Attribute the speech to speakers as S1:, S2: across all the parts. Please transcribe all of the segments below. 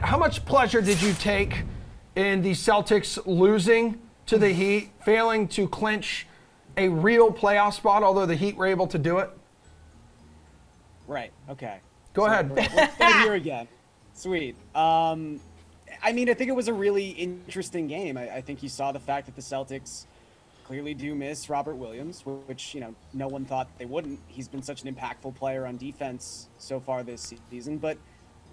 S1: how much pleasure did you take in the Celtics losing to the Heat, failing to clinch a real playoff spot, although the Heat were able to do it?
S2: Right. Okay.
S1: Go ahead.
S2: Let's start here again. Sweet. I mean, I think it was a really interesting game. I think you saw the fact that the Celtics clearly do miss Robert Williams, which, no one thought they wouldn't. He's been such an impactful player on defense so far this season, but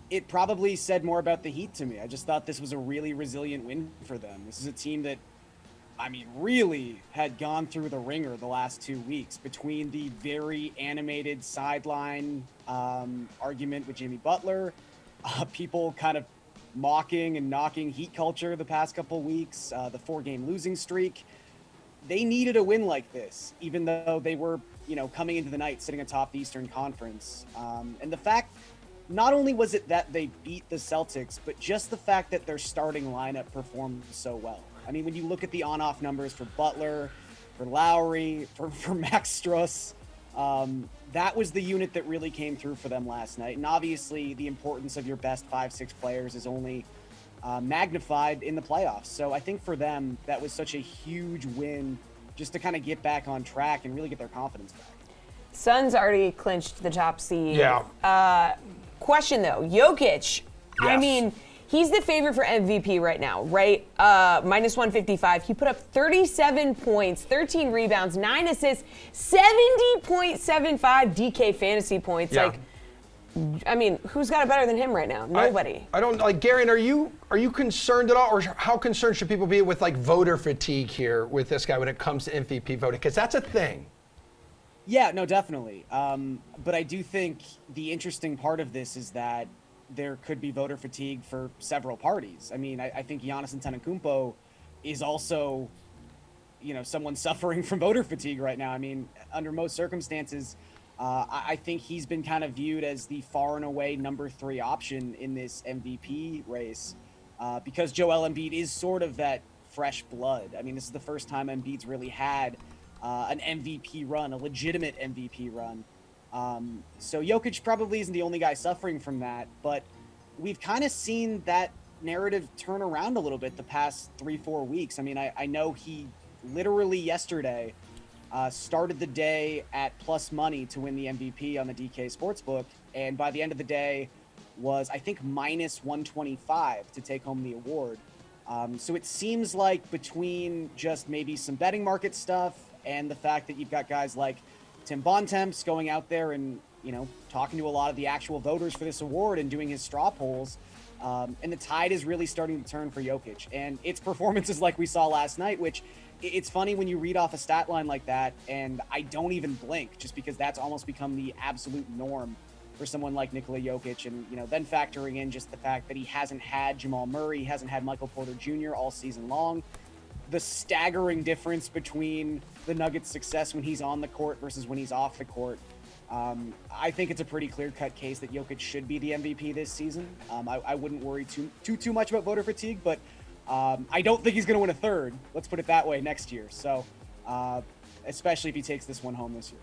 S2: it probably said more about the Heat to me. I just thought this was a really resilient win for them. This is a team that, really had gone through the ringer the last 2 weeks between the very animated sideline argument with Jimmy Butler, people kind of mocking and knocking Heat culture the past couple weeks, the 4-game losing streak. They needed a win like this, even though they were, coming into the night sitting atop the Eastern Conference. And the fact, not only was it that they beat the Celtics, but just the fact that their starting lineup performed so well. I mean, when you look at the on-off numbers for Butler, for Lowry, for Max Strus, that was the unit that really came through for them last night. And obviously, the importance of your best 5-6 players is only magnified in the playoffs. So I think for them, that was such a huge win just to kind of get back on track and really get their confidence back.
S3: Suns already clinched the top seed.
S1: Yeah.
S3: Question though, Jokic,
S1: Yes.
S3: He's the favorite for MVP right now, right? Minus 155. He put up 37 points, 13 rebounds, 9 assists, 70.75 DK fantasy points.
S1: Yeah.
S3: Who's got it better than him right now? Nobody.
S1: I don't Garion, are you concerned at all, or how concerned should people be with voter fatigue here with this guy when it comes to MVP voting? Because that's a thing.
S2: Yeah, no, definitely. But I do think the interesting part of this is that there could be voter fatigue for several parties. I think Giannis Antetokounmpo is also, someone suffering from voter fatigue right now. Under most circumstances, I think he's been kind of viewed as the far and away number 3 option in this MVP race because Joel Embiid is sort of that fresh blood. This is the first time Embiid's really had an MVP run, a legitimate MVP run. So Jokic probably isn't the only guy suffering from that, but we've kind of seen that narrative turn around a little bit the past 3-4 weeks. I know he literally yesterday started the day at plus money to win the MVP on the DK Sportsbook, and by the end of the day was, I think, minus 125 to take home the award. So it seems like between just maybe some betting market stuff and the fact that you've got guys like Tim Bontemps going out there and, talking to a lot of the actual voters for this award and doing his straw polls, and the tide is really starting to turn for Jokic. And it's performances like we saw last night, which it's funny when you read off a stat line like that, and I don't even blink just because that's almost become the absolute norm for someone like Nikola Jokic. And, then factoring in just the fact that he hasn't had Jamal Murray, he hasn't had Michael Porter Jr. all season long, the staggering difference between the Nuggets' success when he's on the court versus when he's off the court. I think it's a pretty clear-cut case that Jokic should be the MVP this season. I wouldn't worry too much about voter fatigue, but I don't think he's going to win a third. Let's put it that way next year. So, especially if he takes this one home this year.